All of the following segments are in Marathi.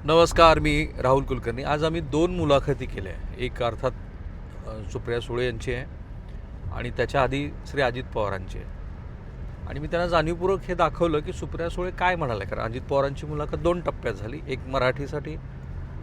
नमस्कार, मी राहुल कुलकर्णी. आज आम्ही दोन मुलाखती केल्या. एक अर्थात सुप्रिया सुळे यांची आहे आणि त्याच्या आधी श्री अजित पवारांची आहे. आणि मी त्यांना जाणीवपूर्वक हे दाखवलं की सुप्रिया सुळे काय म्हणाल्या. कारण अजित पवारांची मुलाखत दोन टप्प्यात झाली, एक मराठीसाठी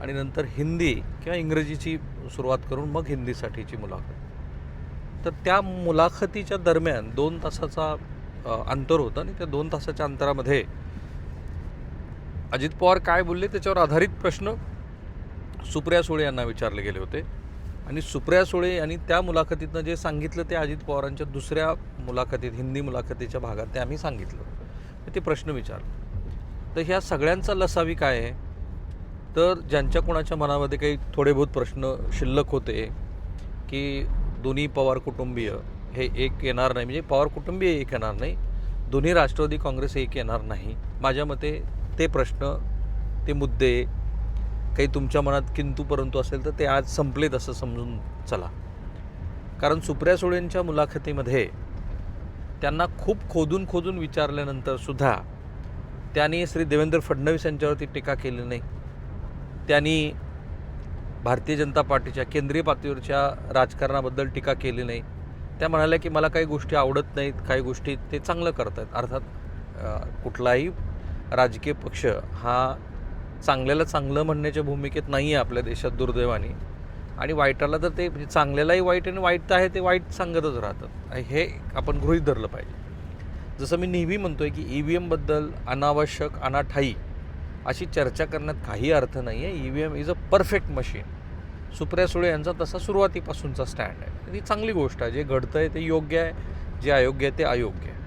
आणि नंतर हिंदी किंवा इंग्रजीची सुरुवात करून मग हिंदीसाठीची मुलाखत. तर त्या मुलाखतीच्या दरम्यान 2 तासाचा अंतर होतं आणि त्या 2 तासाच्या अंतरामध्ये अजित पवार काय बोलले त्याच्यावर आधारित प्रश्न सुप्रिया सुळे यांना विचारले गेले होते. आणि सुप्रिया सुळे यांनी त्या मुलाखतीतनं जे सांगितलं ते अजित पवारांच्या दुसऱ्या मुलाखतीत, हिंदी मुलाखतीच्या भागात ते आम्ही सांगितलं, ते प्रश्न विचारले. तर ह्या सगळ्यांचा लसावी काय आहे, तर ज्यांच्या कोणाच्या मनामध्ये काही थोडे बहुत प्रश्न शिल्लक होते की दोन्ही पवार कुटुंबीय हे एक येणार नाही, म्हणजे पवार कुटुंबीय एक येणार नाही, दोन्ही राष्ट्रवादी काँग्रेस एक येणार नाही. माझ्या मते ते प्रश्न, ते मुद्दे काही तुमच्या मनात किंतु परंतु असेल तर ते आज संपलेत असं समजून चला. कारण सुप्रिया सुळेंच्या मुलाखतीमध्ये त्यांना खूप खोदून खोदून विचारल्यानंतर सुद्धा त्यांनी श्री देवेंद्र फडणवीस यांच्यावरती टीका केली नाही. त्यांनी भारतीय जनता पार्टीच्या केंद्रीय पातळीवरच्या राजकारणाबद्दल टीका केली नाही. त्या म्हणाल्या की मला काही गोष्टी आवडत नाहीत, काही गोष्टी ते चांगलं करत आहेत. अर्थात कुठलाही राजकीय पक्ष हा चांगल्याला चांगलं म्हणण्याच्या भूमिकेत नाही आहे आपल्या देशात दुर्दैवाने. आणि वाईटाला तर ते म्हणजे चांगल्यालाही वाईट आणि वाईट तर आहे ते वाईट सांगतच राहतात. हे आपण गृहीत धरलं पाहिजे. जसं मी नेहमी म्हणतो आहे की EVMबद्दल अनावश्यक अनाठाई अशी चर्चा करण्यात काही अर्थ नाही आहे. EVM is a perfect machine. Supriya Sule यांचा तसा सुरुवातीपासूनचा स्टँड आहे. ती चांगली गोष्ट आहे. जे घडतं आहे ते योग्य आहे, जे अयोग्य आहे ते अयोग्य आहे.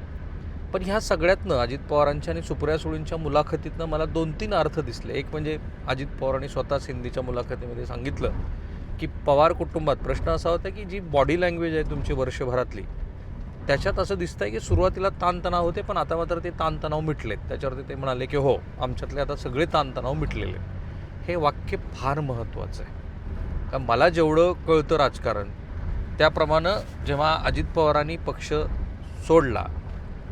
पण ह्या सगळ्यातनं अजित पवारांच्या आणि सुप्रिया सुळेंच्या मुलाखतीतनं मला 2-3 अर्थ दिसले. एक म्हणजे अजित पवारांनी स्वतःच हिंदीच्या मुलाखतीमध्ये सांगितलं की पवार कुटुंबात प्रश्न असा होता की जी बॉडी लँग्वेज आहे तुमची वर्षभरातली, त्याच्यात असं दिसतंय की सुरुवातीला ताणतणाव होते पण आता मात्र ते ताणतणाव मिटलेत. त्याच्यावरती ते म्हणाले की हो, आमच्यातले आता सगळे ताणतणाव मिटलेले. हे वाक्य फार महत्त्वाचं आहे. कारण मला जेवढं कळतं राजकारण त्याप्रमाणे जेव्हा अजित पवारांनी पक्ष सोडला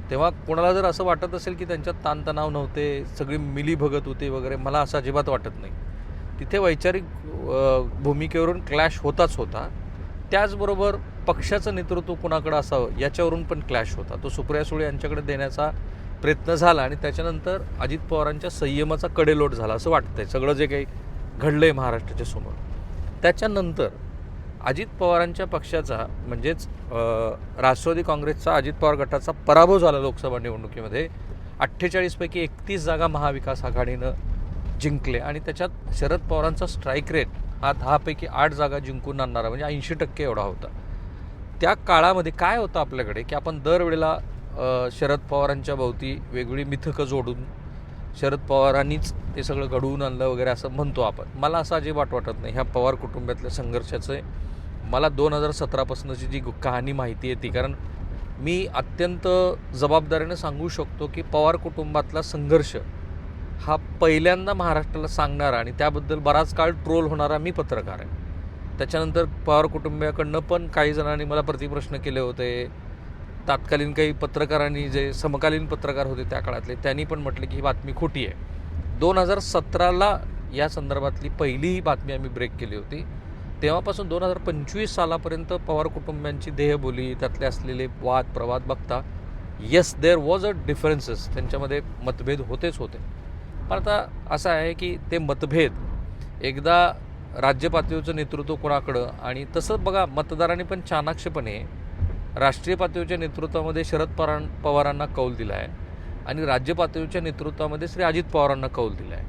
तेव्हा कोणाला जर असं वाटत असेल की त्यांच्यात ताणतणाव नव्हते, सगळी मिलीभगत होते वगैरे, मला असं अजिबात वाटत नाही. तिथे वैचारिक भूमिकेवरून क्लॅश होताच होता. त्याचबरोबर पक्षाचं नेतृत्व कुणाकडं असावं याच्यावरून पण क्लॅश होता. तो सुप्रिया सुळे यांच्याकडे देण्याचा प्रयत्न झाला आणि त्याच्यानंतर अजित पवारांच्या संयमाचा कडेलोट झाला असं वाटतंय. सगळं जे काही घडलं आहे महाराष्ट्राच्या समोर, त्याच्यानंतर अजित पवारांच्या पक्षाचा म्हणजेच राष्ट्रवादी काँग्रेसचा अजित पवार गटाचा पराभव झाला लोकसभा निवडणुकीमध्ये. 48 पैकी 31 जागा महाविकास आघाडीनं जिंकले आणि त्याच्यात शरद पवारांचा स्ट्राईक रेट हा 10 पैकी 8 जागा जिंकून आणणारा म्हणजे 80% एवढा होता. त्या काळामध्ये काय होतं आपल्याकडे की आपण दरवेळेला शरद पवारांच्या भोवती वेगवेगळी मिथकं जोडून शरद पवारांनीच ते सगळं घडवून आणलं वगैरे असं म्हणतो आपण. मला असं अजिबात वाटत नाही. ह्या पवार कुटुंबातल्या संघर्षाचं मला 2017पासूनची जी कहाणी माहिती आहे ती, कारण मी अत्यंत जबाबदारीनं सांगू शकतो की पवार कुटुंबातला संघर्ष हा पहिल्यांदा महाराष्ट्राला सांगणारा आणि त्याबद्दल बराच काळ ट्रोल होणारा मी पत्रकार आहे. त्याच्यानंतर पवार कुटुंबियाकडनं पण काही जणांनी मला प्रतिप्रश्न केले होते. तात्कालीन काही पत्रकारांनी, जे समकालीन पत्रकार होते त्या काळातले, त्यांनी पण म्हटलं की ही बातमी खोटी आहे. 2017ला या संदर्भातली पहिली ही बातमी आम्ही ब्रेक केली होती. तेव्हापासून 2025 सालापर्यंत पवार कुटुंबियांची देहबोली, त्यातले असलेले वाद प्रवाद बघता yes there was a differences, त्यांच्यामध्ये मतभेद होतेच होते. पण आता असं आहे की ते मतभेद एकदा राज्य पातळीवरचं नेतृत्व कोणाकडं, आणि तसं बघा मतदारांनी पण चाणाक्षपणे राष्ट्रीय पातळीच्या नेतृत्वामध्ये शरद पवारांना कौल दिला आहे आणि राज्य पातळीच्या नेतृत्वामध्ये श्री अजित पवारांना कौल दिला आहे.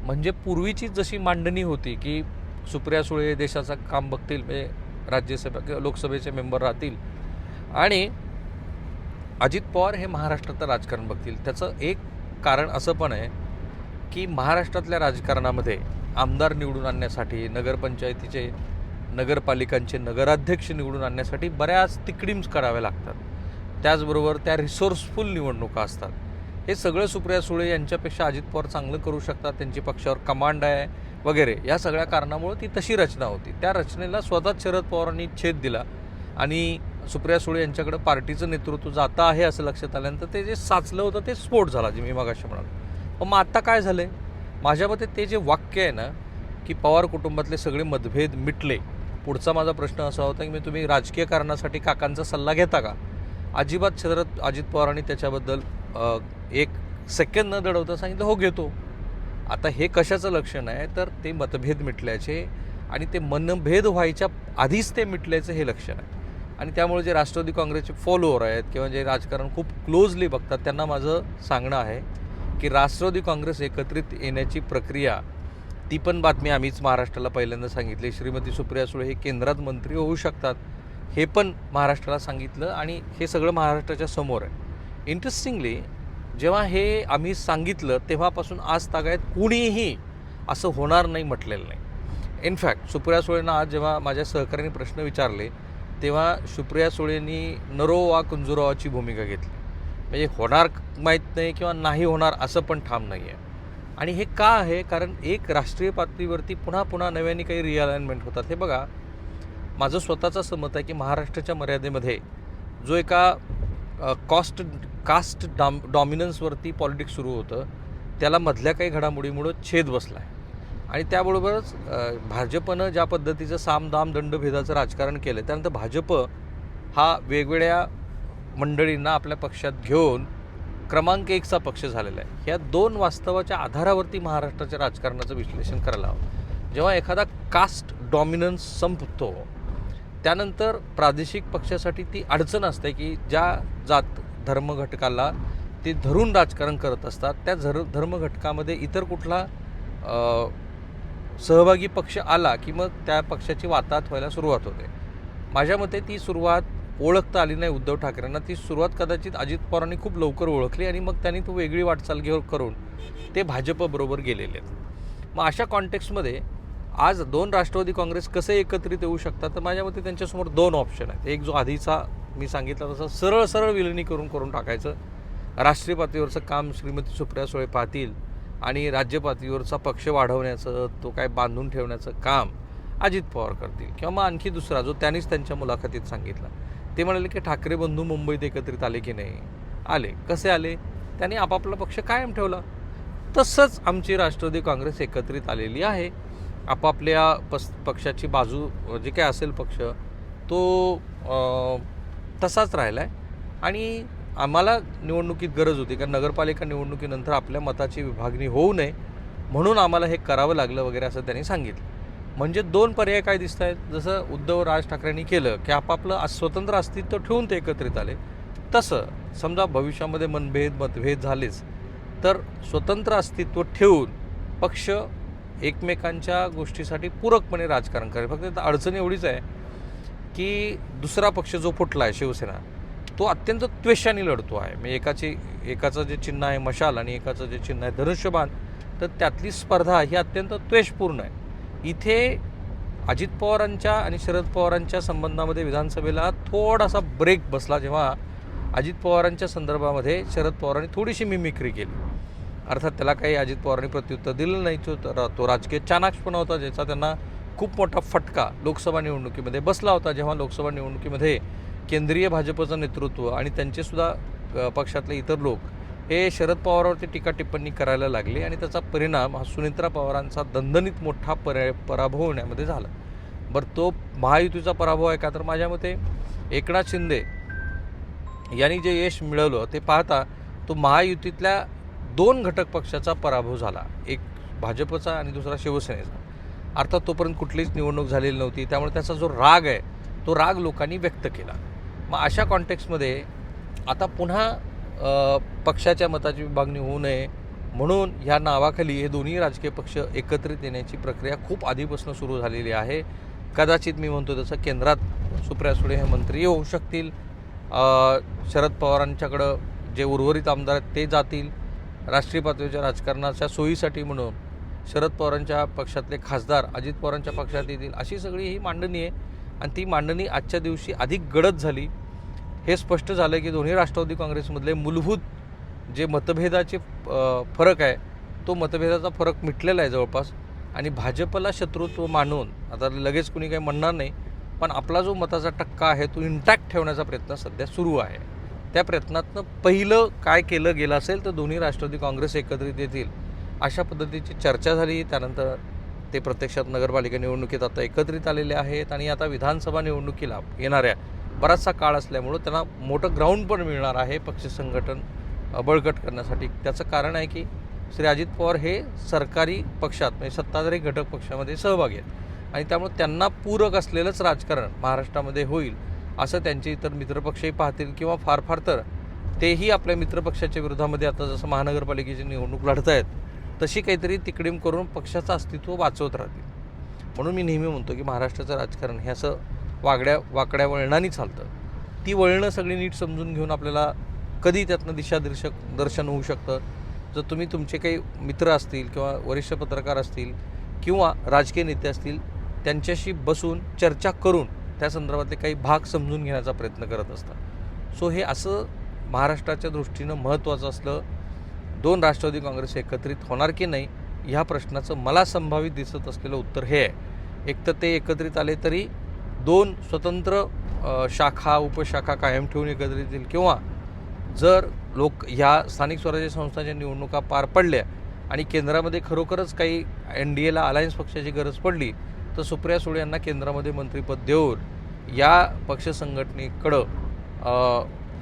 म्हणजे पूर्वीची जशी मांडणी होती की सुप्रिया सुळे देशाचं काम बघतील, म्हणजे राज्यसभा किंवा लोकसभेचे मेंबर राहतील आणि अजित पवार हे महाराष्ट्राचं राजकारण बघतील. त्याचं एक कारण असं पण आहे की महाराष्ट्रातल्या राजकारणामध्ये आमदार निवडून आणण्यासाठी, नगरपंचायतीचे, नगरपालिकांचे नगराध्यक्ष निवडून आणण्यासाठी बऱ्याच तिकडिम्स कराव्या लागतात. त्याचबरोबर त्या रिसोर्सफुल निवडणुका असतात. हे सगळं सुप्रिया सुळे यांच्यापेक्षा अजित पवार चांगलं करू शकतात, त्यांची पक्षावर कमांड आहे वगैरे. या सगळ्या कारणामुळे ती तशी रचना होती. त्या रचनेला स्वतःच शरद पवारांनी छेद दिला आणि सुप्रिया सुळे यांच्याकडे पार्टीचं नेतृत्व जातं आहे असं लक्षात आल्यानंतर ते जे साचलं होतं ते स्फोट झाला, जे मी मगाशी म्हणालो. मग आता काय झालं आहे, माझ्या मते ते जे वाक्य आहे ना की पवार कुटुंबातले सगळे मतभेद मिटले, पुढचा माझा प्रश्न असा होता की तुम्ही राजकीय कारणासाठी काकांचा सल्ला घेता का? अजिबात अजित पवारांनी त्याच्याबद्दल एक सेकंद न दडवता सांगितलं हो घेतो. आता हे कशाचं लक्षण आहे तर ते मतभेद मिटल्याचे आणि ते मनभेद व्हायच्या आधीच ते मिटल्याचं हे लक्षण आहे. आणि त्यामुळे जे राष्ट्रवादी काँग्रेसचे फॉलोअर आहेत किंवा जे राजकारण खूप क्लोजली बघतात त्यांना माझं सांगणं आहे की राष्ट्रवादी काँग्रेस एकत्रित येण्याची प्रक्रिया, ती पण बातमी आम्हीच महाराष्ट्राला पहिल्यांदा सांगितली. श्रीमती सुप्रिया सुळे हे केंद्रात मंत्री होऊ शकतात हे पण महाराष्ट्राला सांगितलं आणि हे सगळं महाराष्ट्राच्या समोर आहे. इंटरेस्टिंगली जेव्हा हे आम्ही सांगितलं तेव्हापासून आज तागायत कुणीही असं होणार नाही म्हटलेलं नाही. इनफॅक्ट सुप्रिया सुळेंना आज जेव्हा माझ्या सहकाऱ्यांनी प्रश्न विचारले तेव्हा सुप्रिया सुळेंनी नरो वा कुंजुरावाची भूमिका घेतली. म्हणजे होणार माहीत नाही किंवा नाही होणार असं पण ठाम नाही आहे. आणि हे का आहे? कारण एक राष्ट्रीय पातळीवरती पुन्हा पुन्हा नव्याने काही रिअलाइनमेंट होतात. हे बघा, माझं स्वतःचं असं मत आहे की महाराष्ट्राच्या मर्यादेमध्ये जो एका कास्ट डॉमिनन्सवरती पॉलिटिक्स सुरू होतं त्याला मधल्या काही घडामोडीमुळं छेद बसला आहे. आणि त्याबरोबरच भाजपनं ज्या पद्धतीचं सामदाम दंडभेदाचं राजकारण केलं, त्यानंतर भाजप हा वेगवेगळ्या मंडळींना आपल्या पक्षात घेऊन क्रमांक 1चा पक्ष झालेला आहे. ह्या दोन वास्तवाच्या आधारावरती महाराष्ट्राच्या राजकारणाचं विश्लेषण करायला हवं. जेव्हा एखादा कास्ट डॉमिनन्स संपतो त्यानंतर प्रादेशिक पक्षासाठी ती अडचण असते की ज्या जात धर्म घटकाला ते धरून राजकारण करत असतात त्या धर्म घटकामध्ये इतर कुठला सहभागी पक्ष आला की मग त्या पक्षाची वाताहत व्हायला सुरुवात होते. माझ्या मते ती सुरुवात ओळखता आली नाही उद्धव ठाकरेंना. ती सुरुवात कदाचित अजित पवारांनी खूप लवकर ओळखली आणि मग त्यांनी तो वेगळी वाटचाल करून ते भाजपबरोबर गेलेले आहेत. मग अशा कॉन्टेक्स्टमध्ये आज दोन राष्ट्रवादी काँग्रेस कसे एकत्रित येऊ शकतात तर माझ्या मते त्यांच्यासमोर दोन ऑप्शन आहेत. एक जो आधीचा मी सांगितलं तसं सरळ विलिनीकरण करून टाकायचं. राष्ट्रीय पातळीवरचं काम श्रीमती सुप्रिया सुळे पाहतील आणि राज्य पातळीवरचा पक्ष वाढवण्याचं, तो काय बांधून ठेवण्याचं काम अजित पवार करतील. किंवा मग आणखी दुसरा जो त्यांनीच त्यांच्या मुलाखतीत सांगितलं, ते म्हणाले की ठाकरे बंधू मुंबईत एकत्रित आले की नाही आले. कसे आले? त्यांनी आपापला पक्ष कायम ठेवला. तसंच आमची राष्ट्रवादी काँग्रेस एकत्रित आलेली आहे. आपापल्या पक्षाची बाजू जे काय असेल पक्ष तो तसाच राहिला आहे. आणि आम्हाला निवडणुकीत गरज होती कारण नगरपालिका निवडणुकीनंतर आपल्या मताची विभागणी होऊ नये म्हणून आम्हाला हे करावं लागलं वगैरे असं त्यांनी सांगितलं. म्हणजे दोन पर्याय काय दिसत आहेत? जसं उद्धव राज ठाकरेंनी केलं की आपापलं स्वतंत्र अस्तित्व ठेवून ते एकत्रित आले, तसं समजा भविष्यामध्ये मतभेद झालेच तर स्वतंत्र अस्तित्व ठेवून पक्ष एकमेकांच्या गोष्टीसाठी पूरकपणे राजकारण करेल. फक्त अडचण एवढीच आहे की दुसरा पक्ष जो फुटला आहे शिवसेना, तो अत्यंत त्वेषाने लढतो आहे. म्हणजे एकाचं जे चिन्ह आहे मशाल आणि एकाचं जे चिन्ह आहे धनुष्यबाण, तर त्यातली स्पर्धा ही अत्यंत त्वेषपूर्ण आहे. इथे अजित पवारांच्या आणि शरद पवारांच्या संबंधामध्ये विधानसभेला थोडासा ब्रेक बसला जेव्हा अजित पवारांच्या संदर्भामध्ये शरद पवारांनी थोडीशी मिमिक्री केली. अर्थात त्याला काही अजित पवारांनी प्रत्युत्तर दिलं नाही. तो राजकीय चाणाक्षपणा होता ज्याचा त्यांना खूप मोठा फटका लोकसभा निवडणुकीमध्ये बसला होता. जेव्हा लोकसभा निवडणुकीमध्ये केंद्रीय भाजपचं नेतृत्व आणि त्यांचेसुद्धा पक्षातले इतर लोक हे शरद पवारांवरती टीका टिप्पणी करायला लागले आणि त्याचा परिणाम हा सुनेत्रा पवारांचा दणदणीत मोठा पराभव होण्यामध्ये झाला. बरं, तो महायुतीचा पराभव आहे का? तर माझ्या मते एकनाथ शिंदे यांनी जे यश मिळवलं ते पाहता तो महायुतीतल्या दोन घटक पक्षाचा पराभव झाला, एक भाजपचा आणि दुसरा शिवसेनेचा. अर्थात तोपर्यंत कुठलीच निवडणूक झालेली नव्हती, त्यामुळे त्याचा जो राग आहे तो राग लोकांनी व्यक्त केला. मग अशा कॉन्टेक्स्टमध्ये आता पुन्हा पक्षाच्या मताची विभागणी होऊ नये म्हणून ह्या नावाखाली हे दोन्ही राजकीय पक्ष एकत्रित येण्याची प्रक्रिया खूप आधीपासून सुरू झालेली आहे. कदाचित मी म्हणतो तसं केंद्रात सुप्रिया सुळे हे मंत्री होऊ शकतील. शरद पवारांच्याकडं जे उर्वरित आमदार आहेत ते जातील. राष्ट्रीय पातळीच्या राजकारणाच्या सोयीसाठी म्हणून शरद पवारांच्या पक्षातले खासदार अजित पवारांच्या पक्षात येतील. अशी सगळी ही मांडणी आहे आणि ती मांडणी आजच्या दिवशी अधिक गडद झाली. हे स्पष्ट झालं की दोन्ही राष्ट्रवादी काँग्रेसमधले मूलभूत जे मतभेदाचे फरक आहे तो मतभेदाचा फरक मिटलेला आहे जवळपास. आणि भाजपला शत्रुत्व मानून आता लगेच कुणी काही म्हणणार नाही, पण आपला जो मताचा टक्का आहे तो इंटॅक्ट ठेवण्याचा प्रयत्न सध्या सुरू आहे. त्या प्रयत्नातनं पहिलं काय केलं गेलं असेल तर दोन्ही राष्ट्रवादी काँग्रेस एकत्रित येतील अशा पद्धतीची चर्चा झाली. त्यानंतर ते प्रत्यक्षात नगरपालिका निवडणुकीत आता एकत्रित आलेले आहेत आणि आता विधानसभा निवडणुकीला येणाऱ्या बराचसा काळ असल्यामुळं त्यांना मोठं ग्राउंड पण मिळणार आहे पक्ष संघटन बळकट करण्यासाठी. त्याचं कारण आहे की श्री अजित पवार हे सरकारी पक्षात म्हणजे सत्ताधारी घटक पक्षामध्ये सहभागी आहेत आणि त्यामुळे त्यांना पूरक असलेलंच राजकारण महाराष्ट्रामध्ये होईल असं त्यांचे इतर मित्रपक्षही पाहतील किंवा फार फार तर तेही आपल्या मित्रपक्षाच्या विरोधामध्ये आता जसं महानगरपालिकेची निवडणूक लढत आहेत तशी काहीतरी तिकडीम करून पक्षाचं अस्तित्व वाचवत राहतील. म्हणून मी नेहमी म्हणतो की महाराष्ट्राचं राजकारण हे असं वाकड्या वळणानी चालतं. ती वळणं सगळी नीट समजून घेऊन आपल्याला कधी त्यातनं दर्शन होऊ शकतं. जर तुम्ही तुमचे काही मित्र असतील किंवा वरिष्ठ पत्रकार असतील किंवा राजकीय नेते असतील त्यांच्याशी बसून चर्चा करून त्या संदर्भातले काही भाग समजून घेण्याचा प्रयत्न करत असतात. सो हे असं महाराष्ट्राच्या दृष्टीनं महत्त्वाचं असलं. 2 राष्ट्रवादी काँग्रेस एकत्रित होणार की नाही ह्या प्रश्नाचं मला संभावित दिसत असलेलं उत्तर हे आहे. एक तर ते एकत्रित आले तरी 2 स्वतंत्र शाखा उपशाखा कायम ठेवून एकत्रित येतील किंवा जर ह्या स्थानिक स्वराज्य संस्थांच्या निवडणुका पार पडल्या आणि केंद्रामध्ये खरोखरच काही NDAला अलायन्स पक्षाची गरज पडली तर सुप्रिया सुळे यांना केंद्रामध्ये मंत्रिपद देऊन या पक्ष संघटनेकडं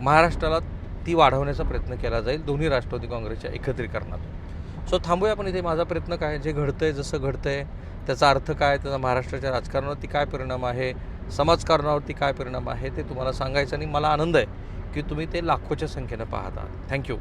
महाराष्ट्राला ती वाढवण्याचा प्रयत्न केला जाईल दोन्ही राष्ट्रवादी काँग्रेसच्या एकत्रीकरणातून. सो थांबूया आपण इथे. माझा प्रयत्न काय, जे घडतंय जसं घडतंय त्याचा अर्थ काय, त्याचा महाराष्ट्राच्या राजकारणावरती काय परिणाम आहे, समाजकारणावरती काय परिणाम आहे ते तुम्हाला सांगायचं आणि मला आनंद आहे की तुम्ही ते लाखोच्या संख्येनं पाहत आहात. थँक्यू.